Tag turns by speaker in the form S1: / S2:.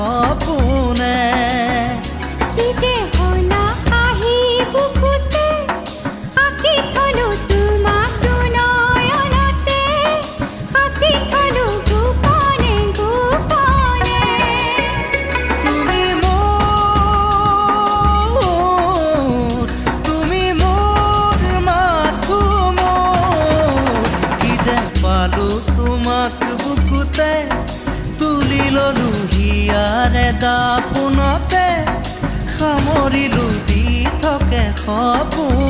S1: সপোনে
S2: কি যে হলা আহি বুকুতে আঁকি থলো তোমাক দুনয়নতে সাঁচি থলো গোপনে গোপনে
S1: তুমি মোৰ মাথো মোৰ কি যে পালো তোমাক বুকুতে তুলি ললো হিয়াৰে দাপোনতে সামৰিলো দি থাকে সপোন